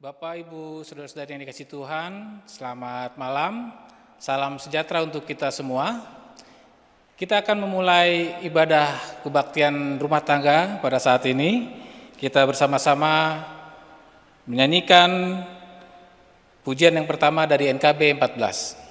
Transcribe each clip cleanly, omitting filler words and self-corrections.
Bapak, Ibu, Saudara-saudari yang dikasihi Tuhan, selamat malam. Salam sejahtera untuk kita semua. Kita akan memulai ibadah kebaktian rumah tangga pada saat ini. Kita bersama-sama menyanyikan pujian yang pertama dari NKB 14.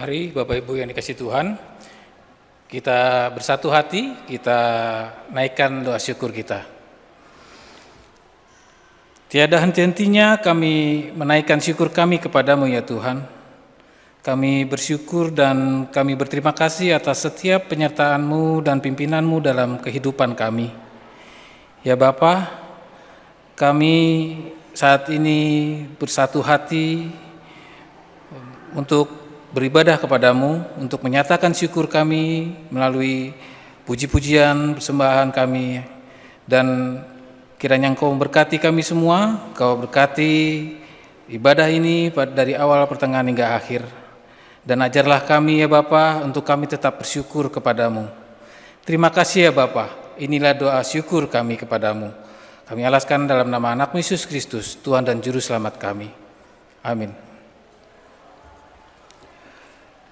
Mari Bapak Ibu yang dikasihi Tuhan, kita bersatu hati, kita naikkan doa syukur kita. Tiada henti-hentinya kami menaikkan syukur kami kepadamu ya Tuhan. Kami bersyukur dan kami berterima kasih atas setiap penyertaan-Mu dan pimpinan-Mu dalam kehidupan kami. Ya Bapa, kami saat ini bersatu hati untuk beribadah kepadamu, untuk menyatakan syukur kami melalui puji-pujian, persembahan kami, dan kiranya Engkau memberkati kami semua, Engkau berkati ibadah ini dari awal, pertengahan hingga akhir, dan ajarlah kami ya Bapa untuk kami tetap bersyukur kepadamu. Terima kasih ya Bapa, inilah doa syukur kami kepadamu. Kami alaskan dalam nama anak Yesus Kristus, Tuhan dan Juru Selamat kami. Amin.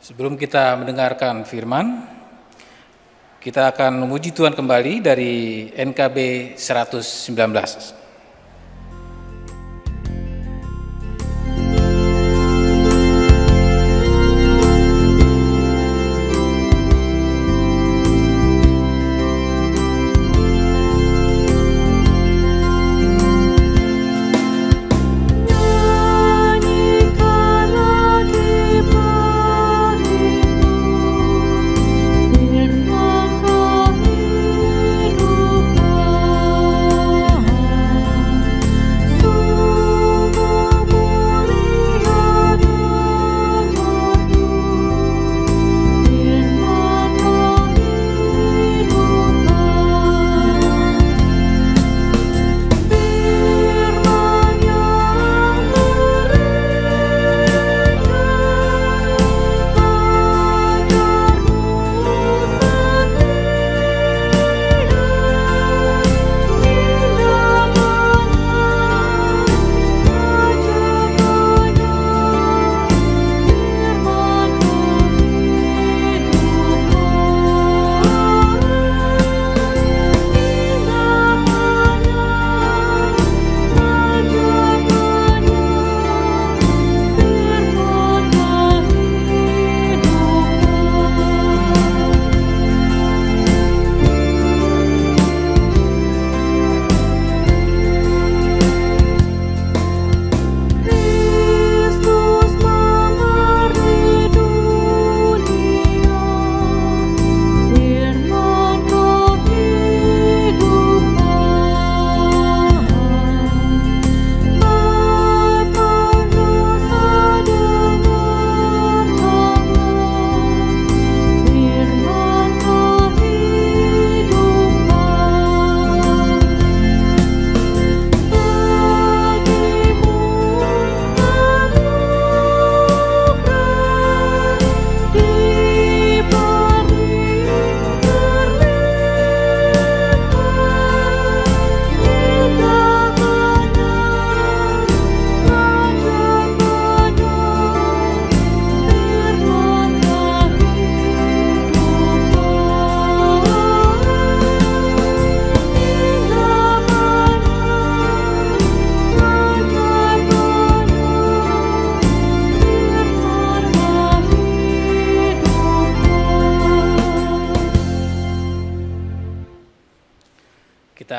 Sebelum kita mendengarkan firman, kita akan memuji Tuhan kembali dari NKB 119. Firman Kau hidup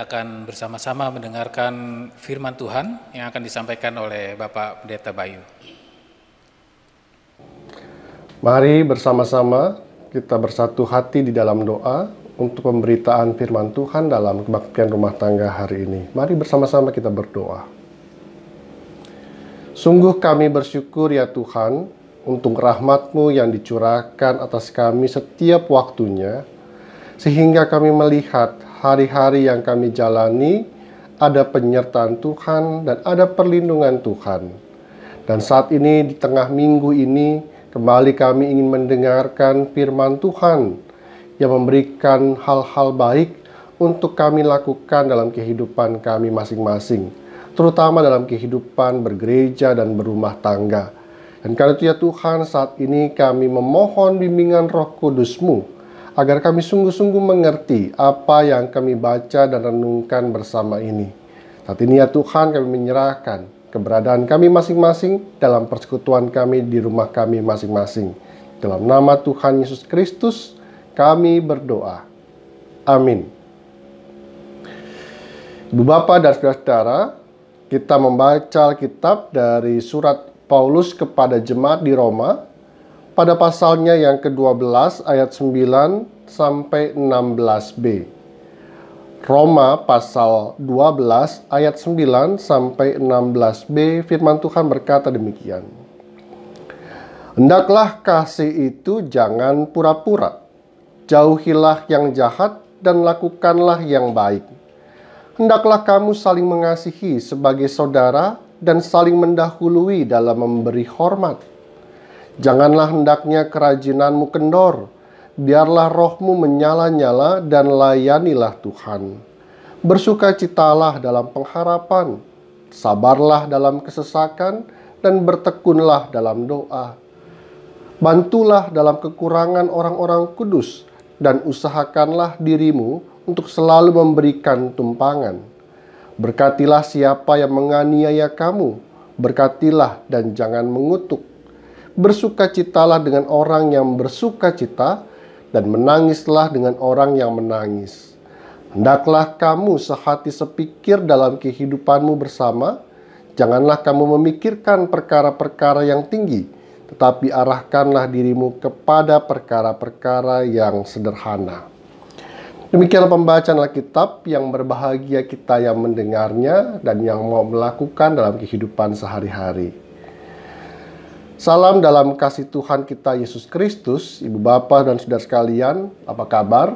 akan bersama-sama mendengarkan firman Tuhan yang akan disampaikan oleh Bapak Pendeta Bayu. Mari bersama-sama kita bersatu hati di dalam doa untuk pemberitaan firman Tuhan dalam kebaktian rumah tangga hari ini. Mari bersama-sama kita berdoa. Sungguh kami bersyukur ya Tuhan untuk rahmat-Mu yang dicurahkan atas kami setiap waktunya, sehingga kami melihat hari-hari yang kami jalani ada penyertaan Tuhan dan ada perlindungan Tuhan. Dan saat ini di tengah minggu ini kembali kami ingin mendengarkan firman Tuhan yang memberikan hal-hal baik untuk kami lakukan dalam kehidupan kami masing-masing, terutama dalam kehidupan bergereja dan berumah tangga. Dan karena itu ya Tuhan, saat ini kami memohon bimbingan Roh Kudus-Mu agar kami sungguh-sungguh mengerti apa yang kami baca dan renungkan bersama ini. Saat ini ya Tuhan, kami menyerahkan keberadaan kami masing-masing dalam persekutuan kami di rumah kami masing-masing. Dalam nama Tuhan Yesus Kristus, kami berdoa. Amin. Ibu Bapak dan Saudara-saudara, kita membaca Alkitab dari surat Paulus kepada jemaat di Roma, pada pasalnya yang ke-12 ayat 9 sampai 16b. Roma pasal 12 ayat 9 sampai 16b, firman Tuhan berkata demikian. Hendaklah kasih itu jangan pura-pura. Jauhilah yang jahat dan lakukanlah yang baik. Hendaklah kamu saling mengasihi sebagai saudara dan saling mendahului dalam memberi hormat. Janganlah hendaknya kerajinanmu kendor, biarlah rohmu menyala-nyala dan layanilah Tuhan. Bersukacitalah dalam pengharapan, sabarlah dalam kesesakan, dan bertekunlah dalam doa. Bantulah dalam kekurangan orang-orang kudus, dan usahakanlah dirimu untuk selalu memberikan tumpangan. Berkatilah siapa yang menganiaya kamu, berkatilah dan jangan mengutuk. Bersukacitalah dengan orang yang bersukacita, dan menangislah dengan orang yang menangis. Hendaklah kamu sehati sepikir dalam kehidupanmu bersama. Janganlah kamu memikirkan perkara-perkara yang tinggi, tetapi arahkanlah dirimu kepada perkara-perkara yang sederhana. Demikianlah pembacaan Alkitab yang berbahagia kita yang mendengarnya dan yang mau melakukan dalam kehidupan sehari-hari. Salam dalam kasih Tuhan kita Yesus Kristus. Ibu Bapak dan saudara sekalian, apa kabar?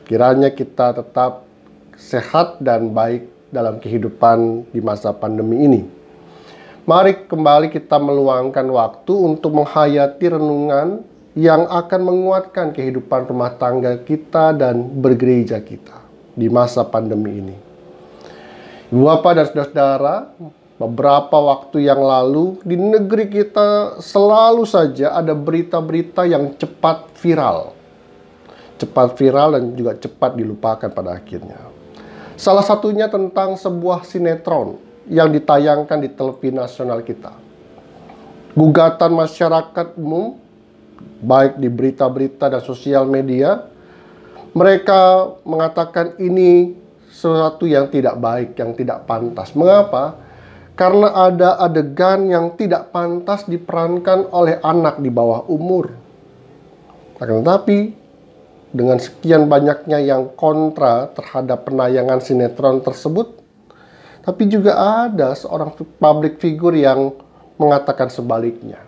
Kiranya kita tetap sehat dan baik dalam kehidupan di masa pandemi ini. Mari kembali kita meluangkan waktu untuk menghayati renungan yang akan menguatkan kehidupan rumah tangga kita dan bergereja kita di masa pandemi ini. Ibu Bapak dan saudara-saudara, beberapa waktu yang lalu di negeri kita selalu saja ada berita-berita yang cepat viral. Cepat viral dan juga cepat dilupakan pada akhirnya. Salah satunya tentang sebuah sinetron yang ditayangkan di televisi nasional kita. Gugatan masyarakat umum, baik di berita-berita dan sosial media, mereka mengatakan ini sesuatu yang tidak baik, yang tidak pantas. Mengapa? Karena ada adegan yang tidak pantas diperankan oleh anak di bawah umur. Akan tetapi, dengan sekian banyaknya yang kontra terhadap penayangan sinetron tersebut, tapi juga ada seorang public figure yang mengatakan sebaliknya.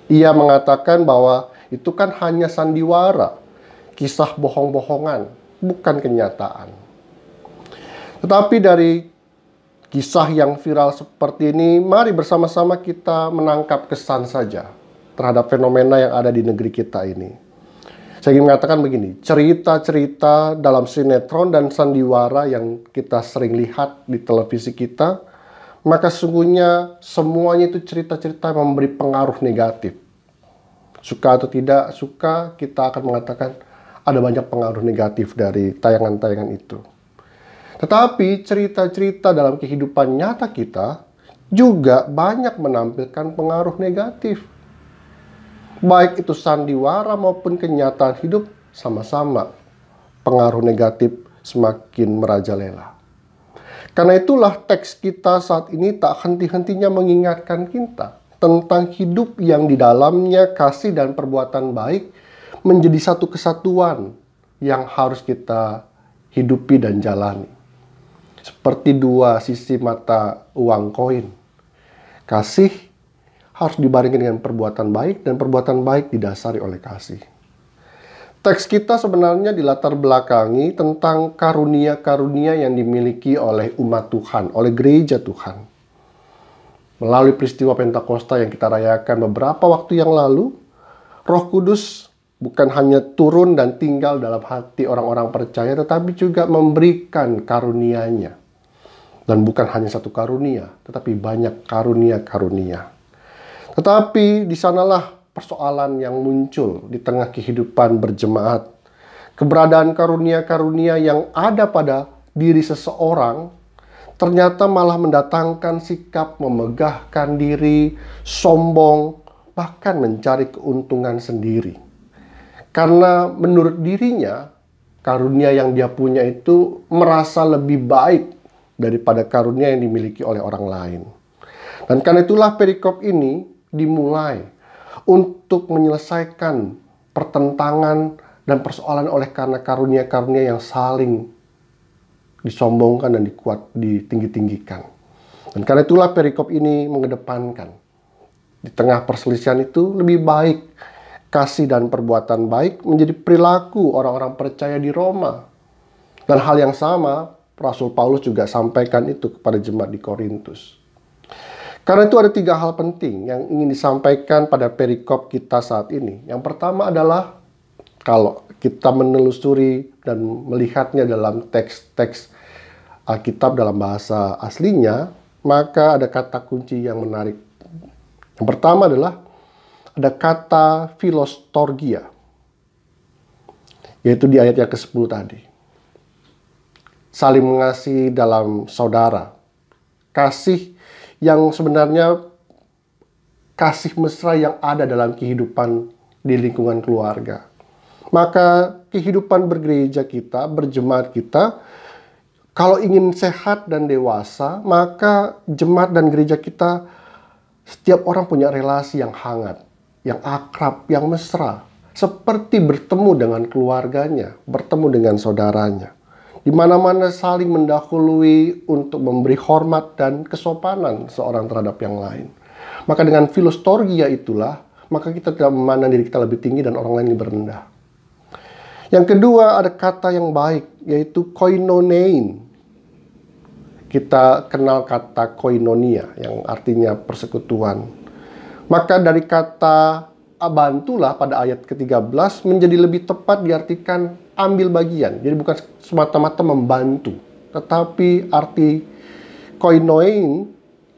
Ia mengatakan bahwa itu kan hanya sandiwara, kisah bohong-bohongan, bukan kenyataan. Tetapi dari kisah yang viral seperti ini, mari bersama-sama kita menangkap kesan saja terhadap fenomena yang ada di negeri kita ini. Saya ingin mengatakan begini, cerita-cerita dalam sinetron dan sandiwara yang kita sering lihat di televisi kita, maka sesungguhnya semuanya itu cerita-cerita yang memberi pengaruh negatif. Suka atau tidak suka, kita akan mengatakan ada banyak pengaruh negatif dari tayangan-tayangan itu. Tetapi cerita-cerita dalam kehidupan nyata kita juga banyak menampilkan pengaruh negatif. Baik itu sandiwara maupun kenyataan hidup, sama-sama pengaruh negatif semakin merajalela. Karena itulah teks kita saat ini tak henti-hentinya mengingatkan kita tentang hidup yang di dalamnya kasih dan perbuatan baik menjadi satu kesatuan yang harus kita hidupi dan jalani. Seperti dua sisi mata uang koin. Kasih harus dibarengi dengan perbuatan baik, dan perbuatan baik didasari oleh kasih. Teks kita sebenarnya dilatar belakangi tentang karunia-karunia yang dimiliki oleh umat Tuhan, oleh gereja Tuhan. Melalui peristiwa Pentakosta yang kita rayakan beberapa waktu yang lalu, Roh Kudus bukan hanya turun dan tinggal dalam hati orang-orang percaya, tetapi juga memberikan karunia-Nya. Dan bukan hanya satu karunia, tetapi banyak karunia-karunia. Tetapi di sanalah persoalan yang muncul di tengah kehidupan berjemaat. Keberadaan karunia-karunia yang ada pada diri seseorang ternyata malah mendatangkan sikap memegahkan diri, sombong, bahkan mencari keuntungan sendiri. Karena menurut dirinya, karunia yang dia punya itu merasa lebih baik daripada karunia yang dimiliki oleh orang lain. Dan karena itulah perikop ini dimulai untuk menyelesaikan pertentangan dan persoalan oleh karena karunia-karunia yang saling disombongkan dan ditinggi-tinggikan. Dan karena itulah perikop ini mengedepankan di tengah perselisihan itu lebih baik kasih dan perbuatan baik menjadi perilaku orang-orang percaya di Roma. Dan hal yang sama Rasul Paulus juga sampaikan itu kepada jemaat di Korintus. Karena itu ada 3 hal penting yang ingin disampaikan pada perikop kita saat ini. Yang pertama adalah kalau kita menelusuri dan melihatnya dalam teks-teks Alkitab dalam bahasa aslinya, maka ada kata kunci yang menarik. Yang pertama adalah ada kata philostorgia, yaitu di ayat yang ke-10 tadi. Saling mengasihi dalam saudara. Kasih yang sebenarnya kasih mesra yang ada dalam kehidupan di lingkungan keluarga. Maka kehidupan bergereja kita, berjemaat kita, kalau ingin sehat dan dewasa, maka jemaat dan gereja kita, setiap orang punya relasi yang hangat, yang akrab, yang mesra. Seperti bertemu dengan keluarganya, bertemu dengan saudaranya. Di mana-mana saling mendahului untuk memberi hormat dan kesopanan seorang terhadap yang lain. Maka dengan philostorgia itulah, maka kita tidak memandang diri kita lebih tinggi dan orang lain lebih rendah. Yang kedua ada kata yang baik, yaitu koinonein. Kita kenal kata koinonia, yang artinya persekutuan. Maka dari kata bantulah pada ayat ke-13 menjadi lebih tepat diartikan ambil bagian. Jadi bukan semata-mata membantu, tetapi arti koinoin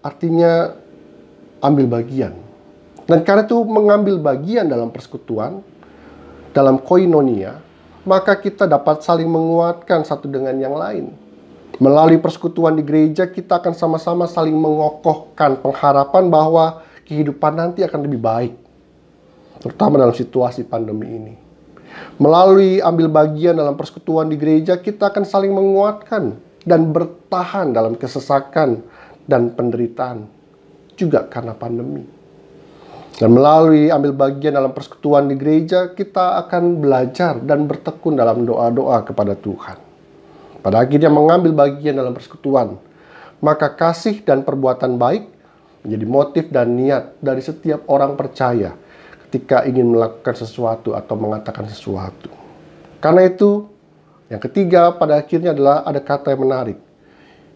artinya ambil bagian. Dan karena itu mengambil bagian dalam persekutuan, dalam koinonia, maka kita dapat saling menguatkan satu dengan yang lain. Melalui persekutuan di gereja, kita akan sama-sama saling mengokohkan pengharapan bahwa kehidupan nanti akan lebih baik, terutama dalam situasi pandemi ini. Melalui ambil bagian dalam persekutuan di gereja, kita akan saling menguatkan dan bertahan dalam kesesakan dan penderitaan, juga karena pandemi. Dan melalui ambil bagian dalam persekutuan di gereja, kita akan belajar dan bertekun dalam doa-doa kepada Tuhan. Pada akhirnya mengambil bagian dalam persekutuan, maka kasih dan perbuatan baik menjadi motif dan niat dari setiap orang percaya ketika ingin melakukan sesuatu atau mengatakan sesuatu. Karena itu, yang ketiga pada akhirnya adalah ada kata yang menarik.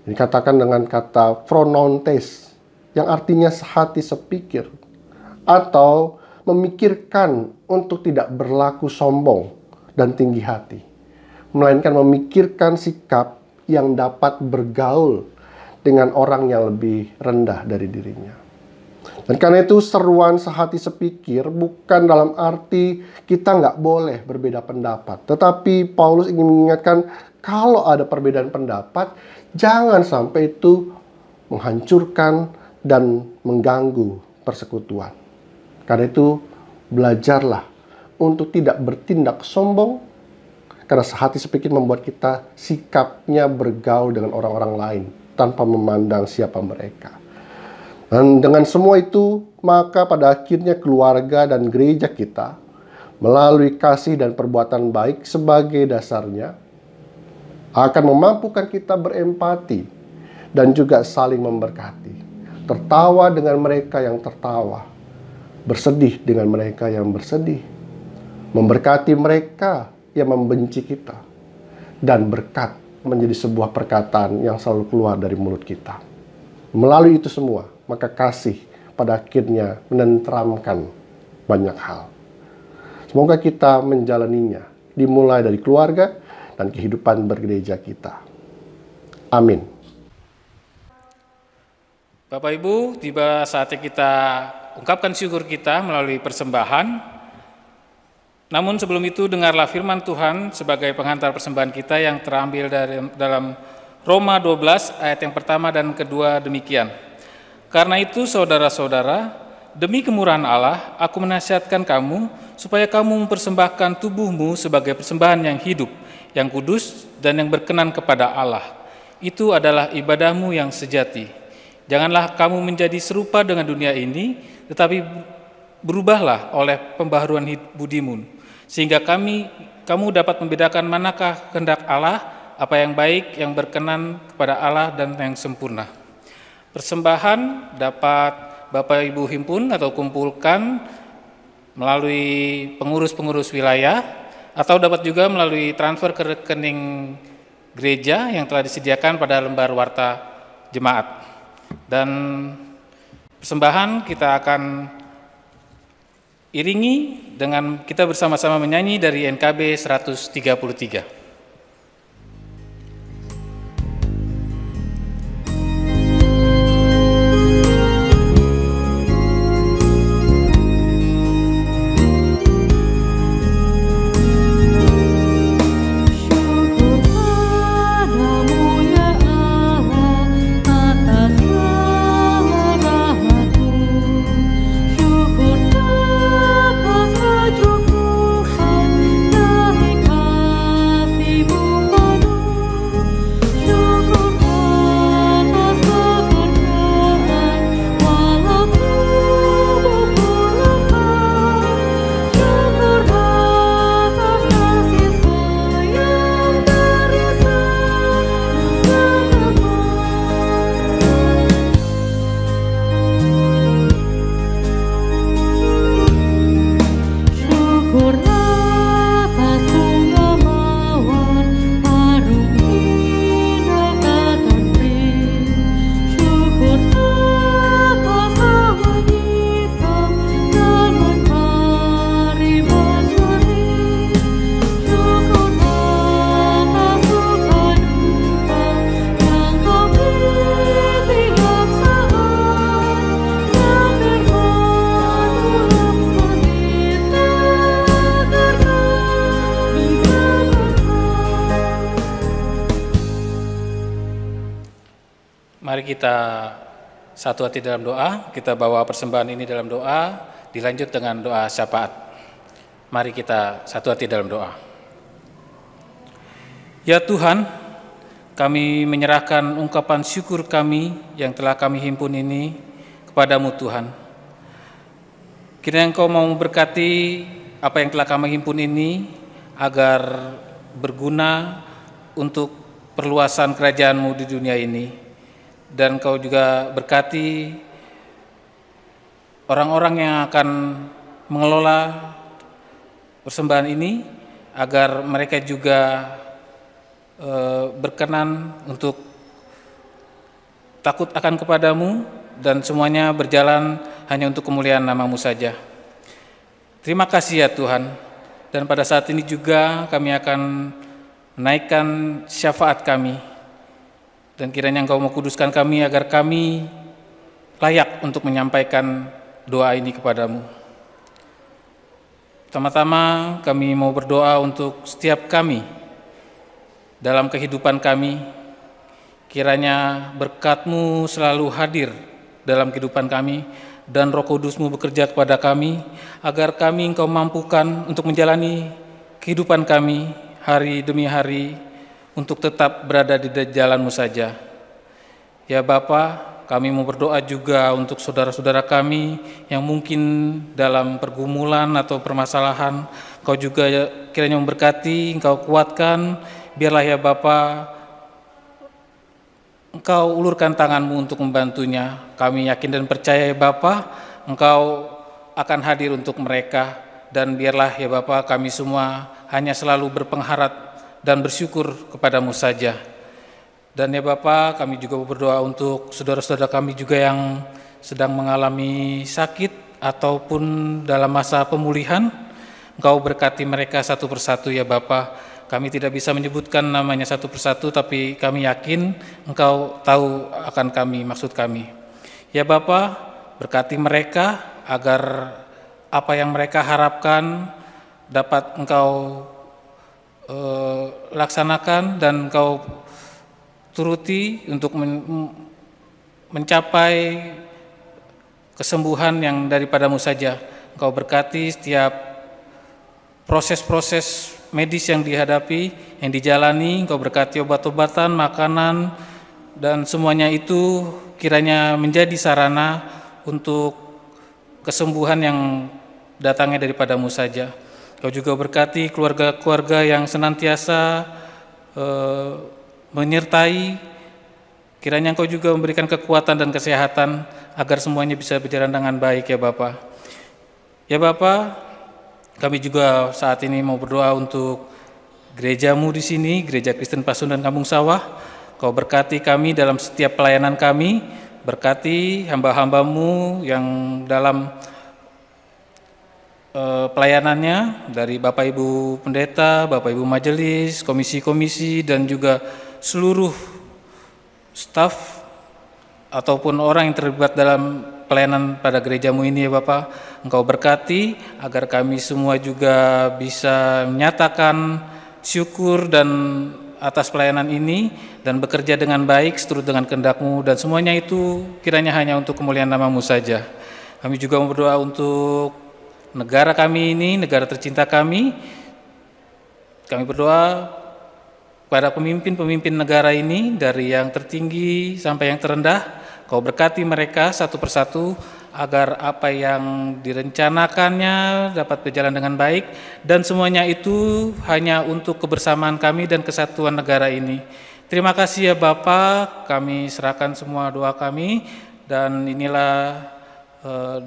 Dikatakan dengan kata phronontes, yang artinya sehati sepikir, atau memikirkan untuk tidak berlaku sombong dan tinggi hati, melainkan memikirkan sikap yang dapat bergaul dengan orang yang lebih rendah dari dirinya. Dan karena itu seruan sehati sepikir bukan dalam arti kita nggak boleh berbeda pendapat. Tetapi Paulus ingin mengingatkan kalau ada perbedaan pendapat, jangan sampai itu menghancurkan dan mengganggu persekutuan. Karena itu belajarlah untuk tidak bertindak sombong, karena sehati sepikir membuat kita sikapnya bergaul dengan orang-orang lain tanpa memandang siapa mereka. Dan dengan semua itu, maka pada akhirnya keluarga dan gereja kita, melalui kasih dan perbuatan baik sebagai dasarnya, akan memampukan kita berempati dan juga saling memberkati. Tertawa dengan mereka yang tertawa, bersedih dengan mereka yang bersedih, memberkati mereka yang membenci kita, dan berkat menjadi sebuah perkataan yang selalu keluar dari mulut kita. Melalui itu semua, maka kasih pada akhirnya menenteramkan banyak hal. Semoga kita menjalaninya, dimulai dari keluarga dan kehidupan bergereja kita. Amin. Bapak Ibu, tiba saatnya kita ungkapkan syukur kita melalui persembahan. Namun sebelum itu, dengarlah firman Tuhan sebagai penghantar persembahan kita yang terambil dalam Roma 12 ayat yang pertama dan kedua demikian. Karena itu saudara-saudara, demi kemurahan Allah, aku menasihatkan kamu supaya kamu mempersembahkan tubuhmu sebagai persembahan yang hidup, yang kudus, dan yang berkenan kepada Allah. Itu adalah ibadahmu yang sejati. Janganlah kamu menjadi serupa dengan dunia ini, tetapi berubahlah oleh pembaharuan budimu, sehingga kamu dapat membedakan manakah kehendak Allah, apa yang baik, yang berkenan kepada Allah, dan yang sempurna. Persembahan dapat Bapak Ibu himpun atau kumpulkan melalui pengurus-pengurus wilayah, atau dapat juga melalui transfer ke rekening gereja yang telah disediakan pada lembar warta jemaat. Dan persembahan kita akan iringi dengan kita bersama-sama menyanyi dari NKB 133. Mari kita satu hati dalam doa, kita bawa persembahan ini dalam doa, dilanjut dengan doa syafaat. Mari kita satu hati dalam doa. Ya Tuhan, kami menyerahkan ungkapan syukur kami yang telah kami himpun ini kepadamu Tuhan. Kiranya Engkau mau memberkati apa yang telah kami himpun ini agar berguna untuk perluasan kerajaan-Mu di dunia ini. Dan Kau juga berkati orang-orang yang akan mengelola persembahan ini agar mereka juga berkenan untuk takut akan kepadamu dan semuanya berjalan hanya untuk kemuliaan nama-Mu saja. Terima kasih ya Tuhan. Dan pada saat ini juga kami akan menaikkan syafaat kami. Dan kiranya Engkau mau kuduskan kami agar kami layak untuk menyampaikan doa ini kepadamu. Pertama-tama kami mau berdoa untuk setiap kami dalam kehidupan kami. Kiranya berkat-Mu selalu hadir dalam kehidupan kami dan Roh Kudus-Mu bekerja kepada kami agar kami Engkau mampukan untuk menjalani kehidupan kami hari demi hari untuk tetap berada di jalan-Mu saja. Ya Bapa, kami mau berdoa juga untuk saudara-saudara kami yang mungkin dalam pergumulan atau permasalahan. Engkau juga kiranya memberkati, Engkau kuatkan, biarlah ya Bapa, Engkau ulurkan tangan-Mu untuk membantunya. Kami yakin dan percaya ya Bapa, Engkau akan hadir untuk mereka. Dan biarlah ya Bapa, kami semua hanya selalu berpengharap dan bersyukur kepadamu saja. Dan ya Bapa, kami juga berdoa untuk saudara-saudara kami juga yang sedang mengalami sakit ataupun dalam masa pemulihan. Engkau berkati mereka satu persatu ya Bapa. Kami tidak bisa menyebutkan namanya satu persatu, tapi kami yakin Engkau tahu akan kami, maksud kami. Ya Bapa, berkati mereka agar apa yang mereka harapkan dapat Engkau laksanakan dan Engkau turuti untuk mencapai kesembuhan yang daripadamu saja. Engkau berkati setiap proses-proses medis yang dihadapi, yang dijalani. Engkau berkati obat-obatan, makanan, dan semuanya itu kiranya menjadi sarana untuk kesembuhan yang datangnya daripadamu saja. Engkau juga berkati keluarga-keluarga yang senantiasa menyertai, kiranya Engkau juga memberikan kekuatan dan kesehatan agar semuanya bisa berjalan dengan baik ya Bapa. Ya Bapa, kami juga saat ini mau berdoa untuk gereja-Mu di sini, Gereja Kristen Pasundan Kampung Sawah. Kau berkati kami dalam setiap pelayanan kami, berkati hamba-hamba-Mu yang dalam pelayanannya, dari Bapak Ibu Pendeta, Bapak Ibu Majelis, komisi-komisi, dan juga seluruh staf ataupun orang yang terlibat dalam pelayanan pada gereja-Mu ini ya Bapak. Engkau berkati agar kami semua juga bisa menyatakan syukur dan atas pelayanan ini dan bekerja dengan baik seturut dengan kehendak-Mu, dan semuanya itu kiranya hanya untuk kemuliaan nama-Mu saja. Kami juga berdoa untuk negara kami ini, negara tercinta kami. Kami berdoa pada pemimpin-pemimpin negara ini, dari yang tertinggi sampai yang terendah. Kau berkati mereka satu persatu agar apa yang direncanakannya dapat berjalan dengan baik, dan semuanya itu hanya untuk kebersamaan kami dan kesatuan negara ini. Terima kasih ya Bapa, kami serahkan semua doa kami, dan inilah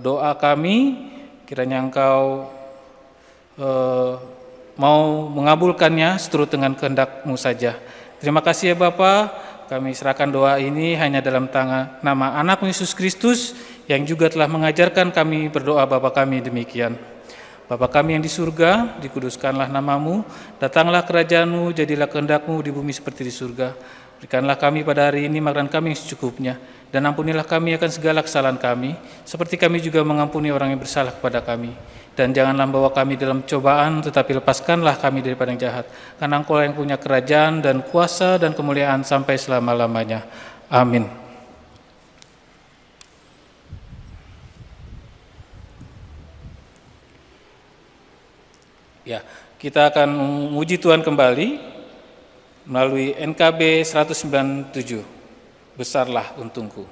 doa kami. Kiranya Engkau mau mengabulkannya seturut dengan kehendak-Mu saja. Terima kasih ya Bapa, kami serahkan doa ini hanya dalam nama anak Yesus Kristus yang juga telah mengajarkan kami berdoa Bapa kami demikian. Bapa kami yang di surga, dikuduskanlah nama-Mu, datanglah kerajaan-Mu, jadilah kehendak-Mu di bumi seperti di surga. Berikanlah kami pada hari ini makanan kami yang secukupnya, dan ampunilah kami akan segala kesalahan kami, seperti kami juga mengampuni orang yang bersalah kepada kami. Dan janganlah membawa kami dalam cobaan, tetapi lepaskanlah kami daripada yang jahat. Karena Engkau yang punya kerajaan dan kuasa dan kemuliaan sampai selama-lamanya. Amin. Ya, kita akan memuji Tuhan kembali melalui NKB 197. Besarlah untungku.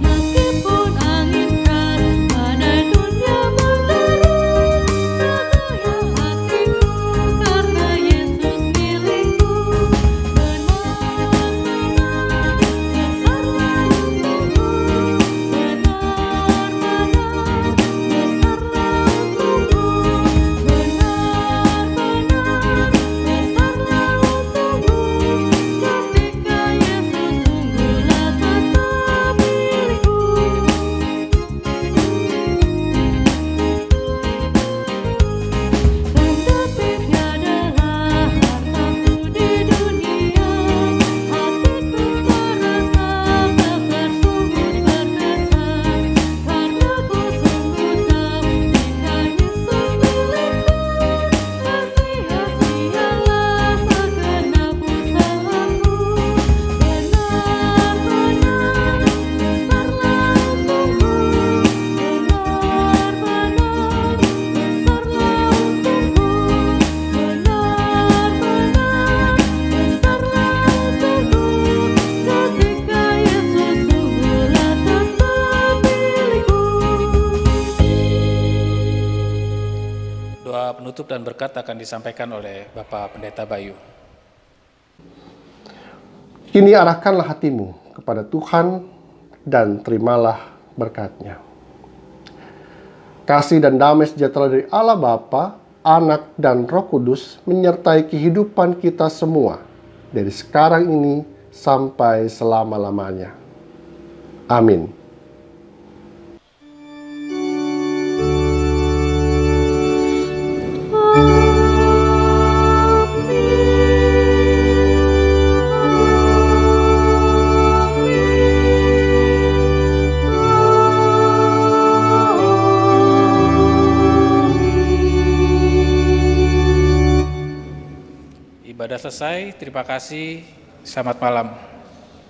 Meskipun angin keras badai dunia dan berkat akan disampaikan oleh Bapak Pendeta Bayu. Kini arahkanlah hatimu kepada Tuhan dan terimalah berkat-Nya. Kasih dan damai sejahtera dari Allah Bapa, Anak, dan Roh Kudus menyertai kehidupan kita semua dari sekarang ini sampai selama-lamanya. Amin. Ibadah selesai, terima kasih, selamat malam.